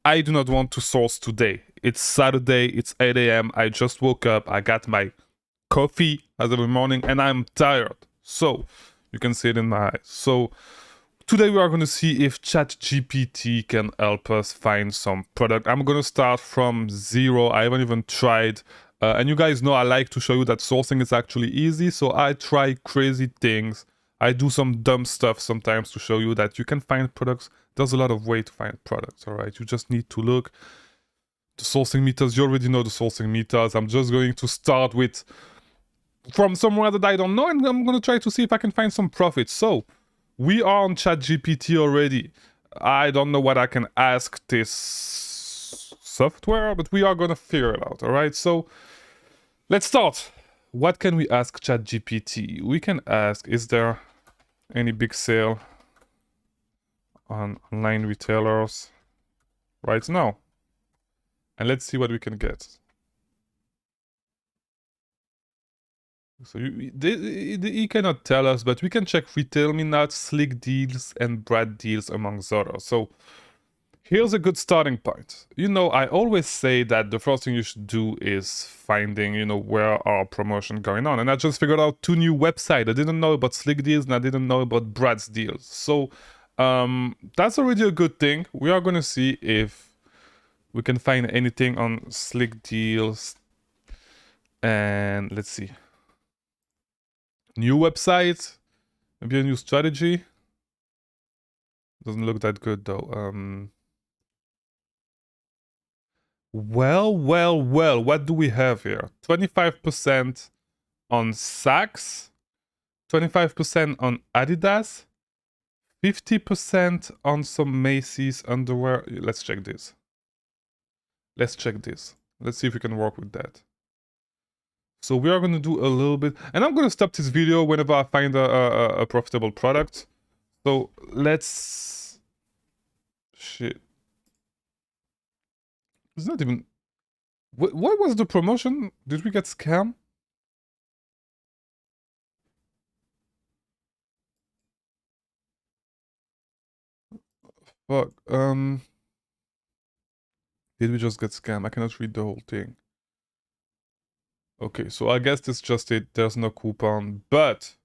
I do not want to source today. It's Saturday, it's 8 a.m. I just woke up, I got my coffee as every morning, and I'm tired. So, you can see it in my eyes. So, today we are going to see if ChatGPT can help us find some product. I'm going to start from zero. I haven't even tried. And you guys know I like to show you that sourcing is actually easy. So I try crazy things. I do some dumb stuff sometimes to show you that you can find products. There's a lot of way to find products, all right? You just need to look. The sourcing meters, you already know the sourcing meters. I'm just going to start with from somewhere that I don't know, and I'm going to try to see if I can find some profit. So, we are on ChatGPT already. I don't know what I can ask this software, but we are gonna figure it out, alright? So, let's start. What can we ask ChatGPT? We can ask, is there any big sale on online retailers right now? And let's see what we can get. So he cannot tell us, but we can check Retail Me Not, Slick Deals, and Brad Deals amongst others. So here's a good starting point. You know, I always say that the first thing you should do is finding, you know, where are promotion going on. And I just figured out 2 new websites. I didn't know about Slick Deals and I didn't know about Brad's Deals. So that's already a good thing. We are going to see if we can find anything on Slick Deals. And let's see. New website. Maybe a new strategy. Doesn't look that good though. Well, what do we have here? 25% on Saks, 25% on Adidas, 50% on some Macy's underwear. Let's check this. Let's see if we can work with that. So we are going to do a little bit, and I'm going to stop this video whenever I find a profitable product. So let's... Shit. It's not even... What was the promotion? Did we get scammed? Fuck. Did we just get scammed? I cannot read the whole thing. Okay, so I guess this just it. There's no coupon, but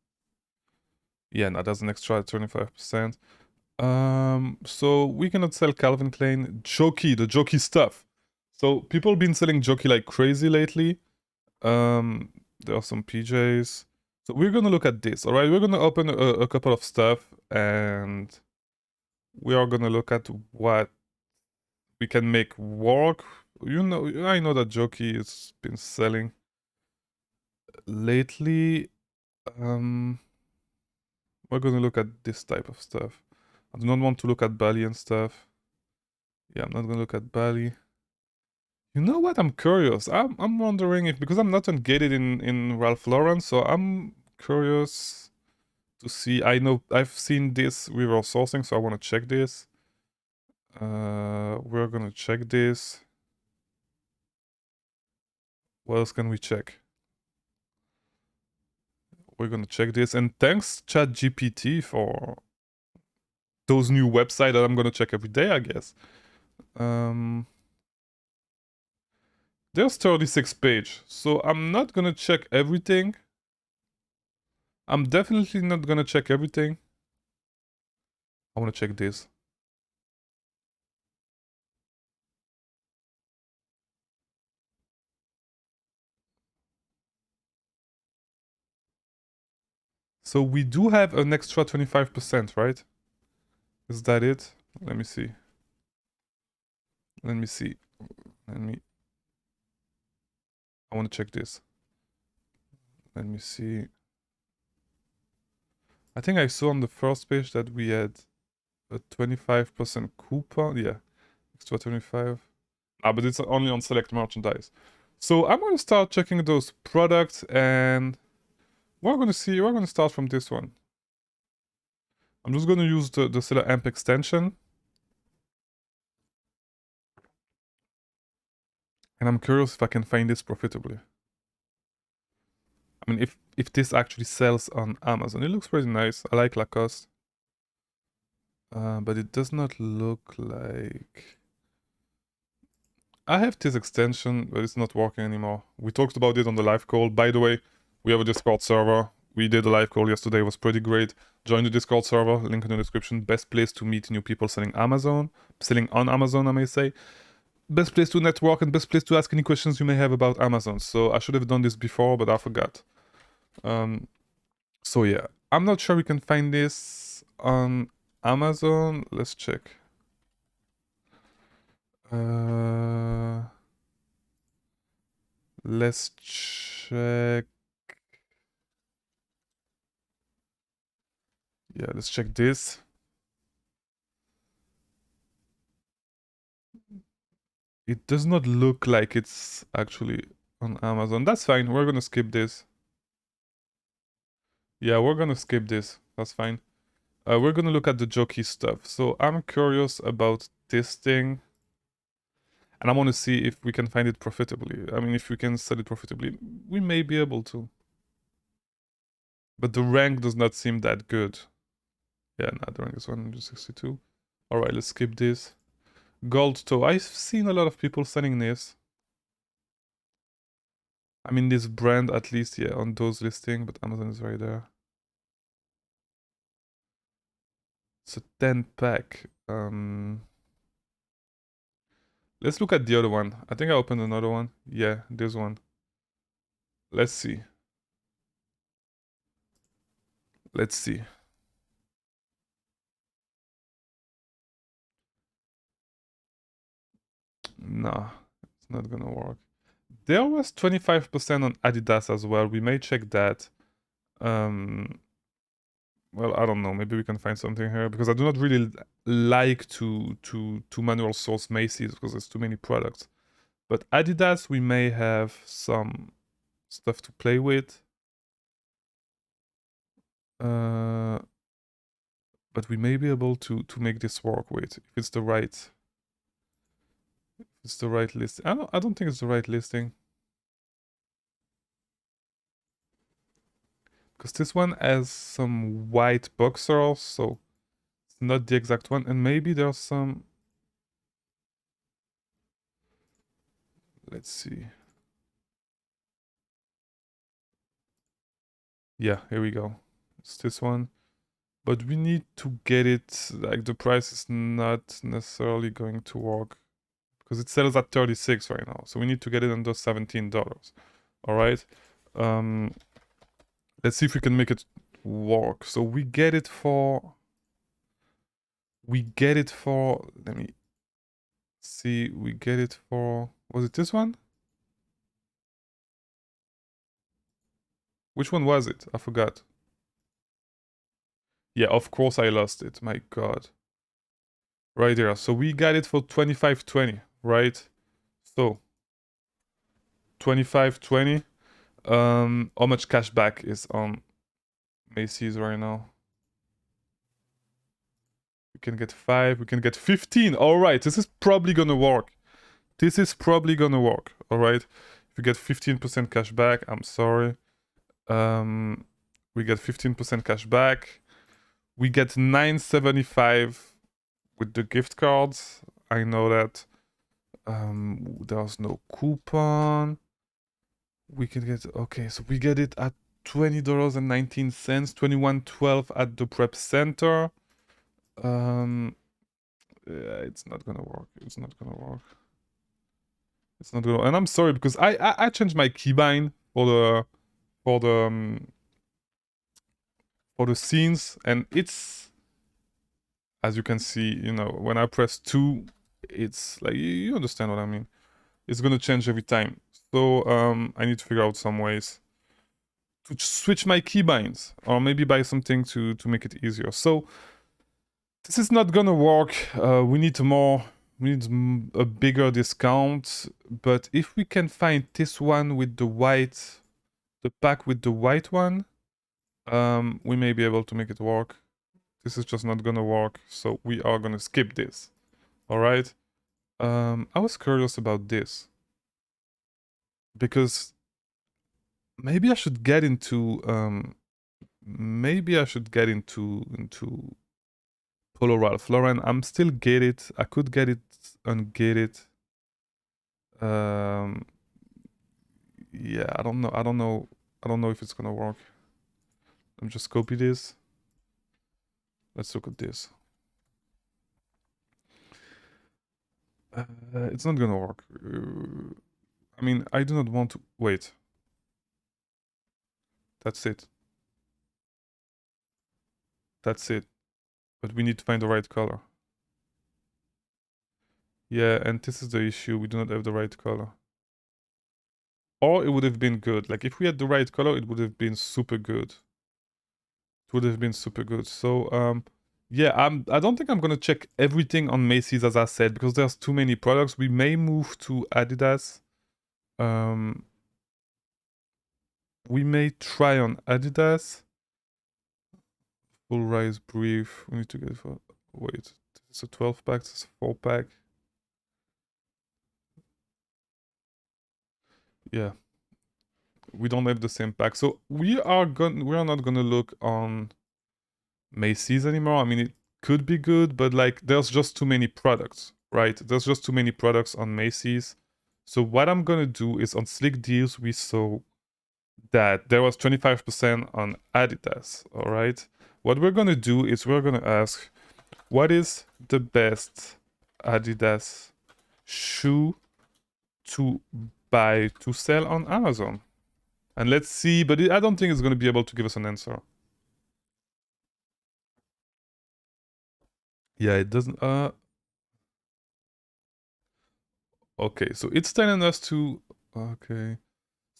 yeah, now there's an extra 25%. So we cannot sell Calvin Klein Jockey, the Jockey stuff. So people been selling Jockey like crazy lately. There are some PJs. So we're gonna look at this. All right, we're gonna open a couple of stuff, and we are gonna look at what we can make work. You know, I know that Jockey has been selling lately. We're gonna look at this type of stuff. I do not want to look at Bali and stuff. Yeah, I'm not gonna look at Bali. You know what? I'm curious. I'm wondering if, because I'm not engaged in Ralph Lauren, so I'm curious to see. I know I've seen this reverse sourcing, so I want to check this. We're gonna check this. What else can we check? We're gonna check this, and thanks ChatGPT for those new websites that I'm gonna check every day, I guess. There's 36 page, so I'm not gonna check everything. I'm definitely not gonna check everything. I wanna check this. So we do have an extra 25%, right? Is that it? Let me see. Let me see. I wanna check this. Let me see. I think I saw on the first page that we had a 25% coupon. Yeah, extra 25. Ah, but it's only on select merchandise. So I'm gonna start checking those products, and we're gonna start from this one. I'm just gonna use the Seller AMP extension. And I'm curious if I can find this profitably. I mean, if this actually sells on Amazon. It looks pretty nice. I like Lacoste. But it does not look like... I have this extension, but it's not working anymore. We talked about it on the live call. By the way, we have a Discord server. We did a live call yesterday. It was pretty great. Join the Discord server. Link in the description. Best place to meet new people selling on Amazon, I may say. Best place to network and best place to ask any questions you may have about Amazon. So I should have done this before, but I forgot. So yeah, I'm not sure we can find this on Amazon. Let's check. Let's check. Yeah, let's check this. It does not look like it's actually on Amazon. That's fine. We're gonna skip this. Yeah, we're gonna skip this. That's fine. We're gonna look at the jockey stuff. So I'm curious about this thing. And I want to see if we can find it profitably. I mean, if we can sell it profitably, we may be able to. But the rank does not seem that good. Yeah, no, the rank is 162. Alright, let's skip this. Gold toe. I've seen a lot of people selling this. I mean, this brand at least, yeah, on those listings, but Amazon is right there. It's a 10 pack. Let's look at the other one. I think I opened another one. Yeah, this one. Let's see. Let's see. No, it's not gonna work. There was 25% on Adidas as well. We may check that. Well, I don't know. Maybe we can find something here because I do not really like to manual source Macy's because there's too many products. But Adidas, we may have some stuff to play with. But we may be able to make this work. Wait, if it's the right list. I don't think it's the right listing. Because this one has some white boxers, so it's not the exact one. And maybe there's some... Let's see. Yeah, here we go. It's this one. But we need to get it, like the price is not necessarily going to work. Because it sells at 36 right now. So we need to get it under $17. Alright. Let's see if we can make it work. So we get it for... Let me see. We get it for... Was it this one? Which one was it? I forgot. Yeah, of course I lost it. My god. Right there. So we got it for 25.20, right? So 25.20. How much cash back is on Macy's right now? We can get 5, we can get 15. All right, this is probably gonna work. This is probably gonna work. All right. If you get 15% cash back, I'm sorry. We get 15% cash back. We get $9.75 with the gift cards. I know that. There's no coupon. We can get, okay, so we get it at $20.19, $21.12 at the prep center. Yeah, it's not gonna work. It's not gonna work. It's not gonna. And I'm sorry because I changed my keybind for the scenes, and it's, as you can see, you know, when I press 2, it's like, you understand what I mean. It's gonna change every time. So I need to figure out some ways to switch my keybinds, or maybe buy something to make it easier. So this is not gonna work. We need a bigger discount. But if we can find this one with the white, the pack with the white one, we may be able to make it work. This is just not gonna work, so we are gonna skip this. All right. I was curious about this because maybe I should get into Polo Ralph Lauren. I'm still get it. I could get it and get it. Um, yeah, I don't know. I don't know if it's gonna work. Let me just copy this. Let's look at this. It's not gonna work. I mean, I do not want to wait. That's it. That's it. But we need to find the right color. Yeah, and this is the issue. We do not have the right color. Or it would have been good. Like, if we had the right color, it would have been super good. It would have been super good. So, yeah, I don't think I'm gonna check everything on Macy's, as I said, because there's too many products. We may move to Adidas. We may try on Adidas. Full rise brief. We need to get it for... Wait, it's a 12 pack, it's a 4 pack. Yeah. We don't have the same pack. So we are not gonna look on Macy's anymore. I mean, it could be good, but like there's just too many products, right? There's just too many products on Macy's. So what I'm gonna do is on Slick Deals, we saw that there was 25% on Adidas, all right? What we're gonna do is we're gonna ask, what is the best Adidas shoe to buy to sell on Amazon? And let's see, but I don't think it's gonna be able to give us an answer. Yeah, it doesn't, okay, so it's telling us to, okay.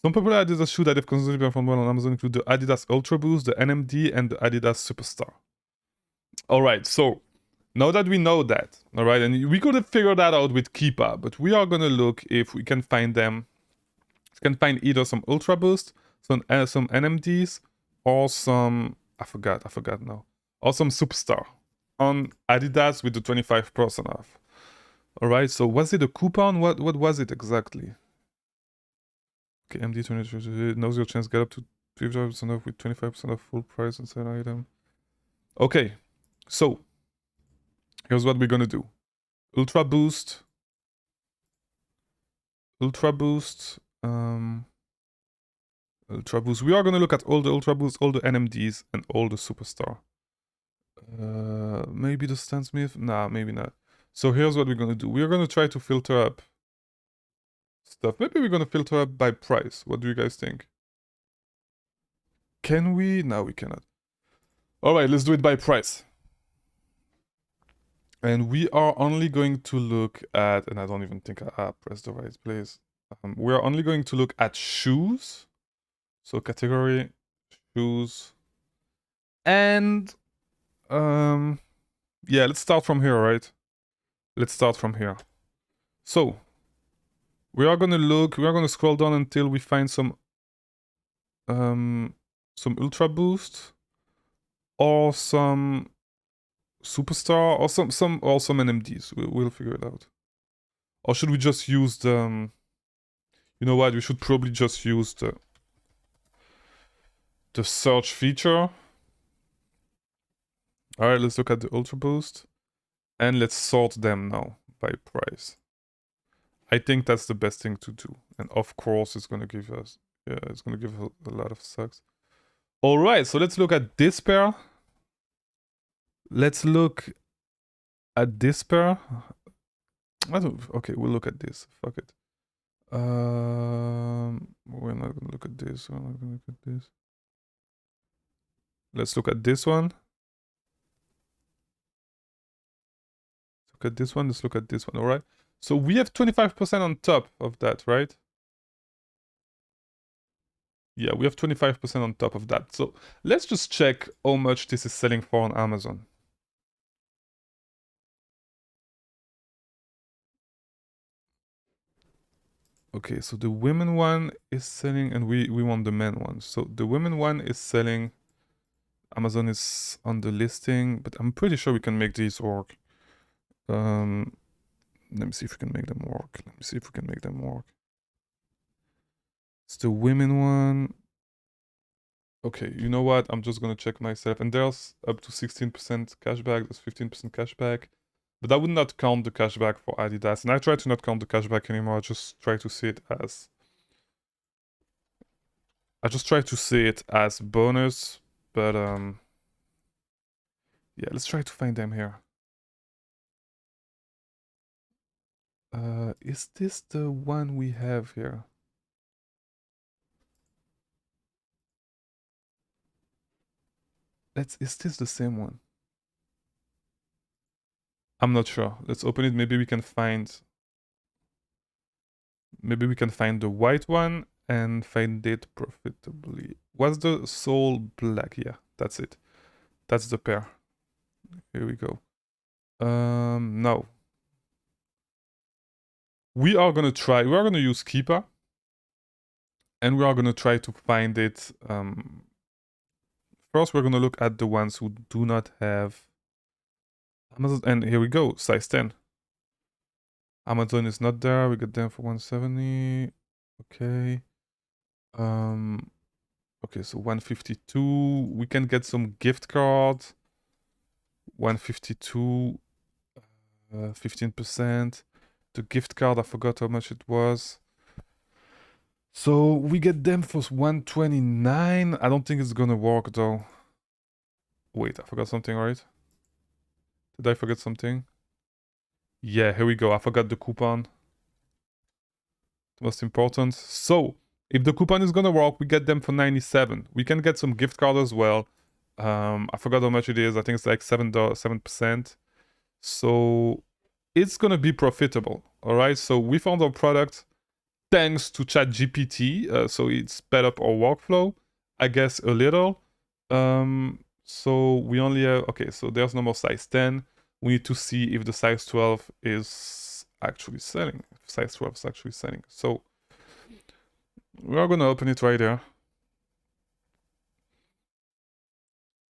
Some popular Adidas shoes that have consistently performed well on Amazon include the Adidas Ultra Boost, the NMD, and the Adidas Superstar. All right, so now that we know that, all right, and we could have figured that out with Keepa, but we are gonna look if we can find them. We can find either some Ultra Boost, some NMDs, or some I forgot now, or some Superstar on Adidas with the 25% off. All right, so was it a coupon? What was it exactly? Okay, MD 20 knows your chance get up to 50% off with 25% off full price on said item. Okay, so here's what we're gonna do. Ultra Boost. Ultra Boost. Ultra Boost. We are gonna look at all the Ultra Boost, all the NMDs, and all the Superstar. Maybe the Stan Smith? Nah, maybe not. So here's what we're gonna do. We're gonna try to filter up stuff. Maybe we're gonna filter up by price. What do you guys think? Can we? No, we cannot. Alright, let's do it by price. And we are only going to look at, and I don't even think I pressed the right place. We are only going to look at shoes. So category, shoes. And, yeah, let's start from here, right? Let's start from here. So, we are gonna scroll down until we find some Ultra Boost. Or some Superstar, or some NMDs. We'll figure it out. Or should we just use the... You know what? We should probably just use the search feature. All right, let's look at the Ultra Boost, and let's sort them now by price. I think that's the best thing to do, and of course, it's gonna give us, yeah, it's gonna give us a lot of sucks. All right, so let's look at this pair. Let's look at this pair. Okay, we'll look at this. Fuck it. We're not gonna look at this. We're not gonna look at this. Let's look at this one. Look at this one. Let's look at this one. All right. So we have 25% on top of that, right? Yeah, we have 25% on top of that. So let's just check how much this is selling for on Amazon. Okay, so the women one is selling, and we want the men one. So the women one is selling. Amazon is on the listing, but I'm pretty sure we can make these work. Let me see if we can make them work. It's the women one. Okay, you know what? I'm just gonna check myself. And there's up to 16% cashback. There's 15% cashback. but I would not count the cashback for Adidas. And I try to not count the cashback anymore. I just try to see it as bonus. But yeah, let's try to find them here. Is this the one we have here? Is this the same one? I'm not sure. Let's open it. Maybe we can find the white one and find it profitably. What's the Soul Black? Yeah, that's it. That's the pair. Here we go. No. We are gonna use Keeper. And we are gonna try to find it. First, we're gonna look at the ones who do not have Amazon. And here we go, size 10. Amazon is not there. We got them for 170. Okay. Okay, so 152. We can get some gift cards. 152. 15%. The gift card, I forgot how much it was. So we get them for 129. I don't think it's gonna work though. Wait, I forgot something, right? Did I forget something? Yeah, here we go. I forgot the coupon. Most important. So, if the coupon is gonna work, we get them for 97. We can get some gift card as well. I forgot how much it is. I think it's like 7%. So, it's gonna be profitable. All right. So we found our product thanks to ChatGPT. So it sped up our workflow, I guess a little. So we only have, okay, so there's no more size 10. We need to see if the size 12 is actually selling. If size 12 is actually selling. So we are gonna open it right there.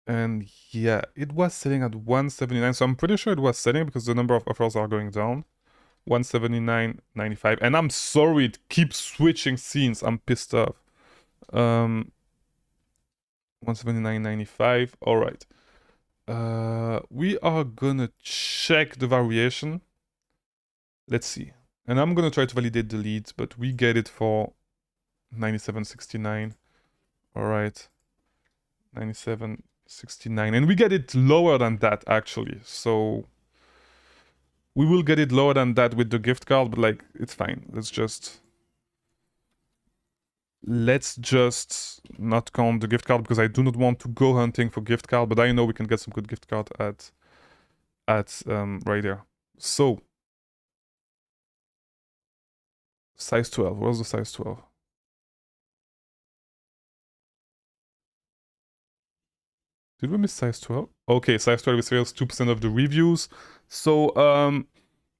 And yeah, it was selling at 179. So I'm pretty sure it was selling because the number of offers are going down. 179.95. And I'm sorry it keeps switching scenes. I'm pissed off. 179.95. All right. We are gonna check the variation. Let's see. And I'm gonna try to validate the lead, but we get it for 97.69. All right. 97.69. And we get it lower than that, actually. So we will get it lower than that with the gift card, but like, it's fine. Let's just not count the gift card because I do not want to go hunting for gift card, but I know we can get some good gift card at right there. So size 12. Where's the size 12? Did we miss size 12? Okay, size 12 is sales 2% of the reviews. So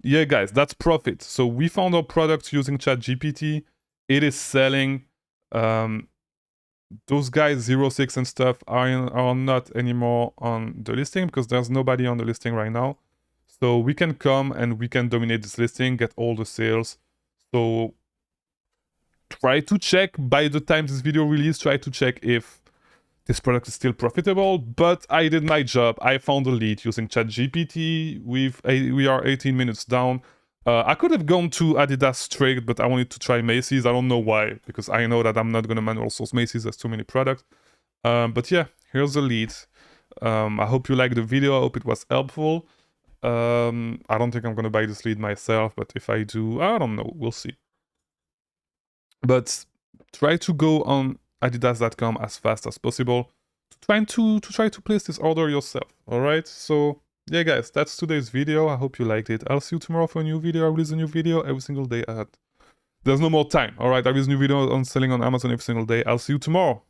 yeah, guys, that's profit. So we found our product using ChatGPT. It is selling. Those guys 06 and stuff are not anymore on the listing because there's nobody on the listing right now. So we can come and we can dominate this listing, get all the sales. So try to check by the time this video release, try to check if this product is still profitable, but I did my job. I found a lead using ChatGPT. We are 18 minutes down. I could have gone to Adidas straight, but I wanted to try Macy's. I don't know why, because I know that I'm not going to manual source Macy's. There's too many products. But yeah, here's the lead. I hope you liked the video. I hope it was helpful. I don't think I'm going to buy this lead myself, but if I do, I don't know. We'll see. But try to go on adidas.com as fast as possible to try to place this order yourself. All right. So yeah, guys, that's today's video. I hope you liked it. I'll see you tomorrow for a new video. I release a new video every single day. There's no more time. All right. I release a new video on selling on Amazon every single day. I'll see you tomorrow.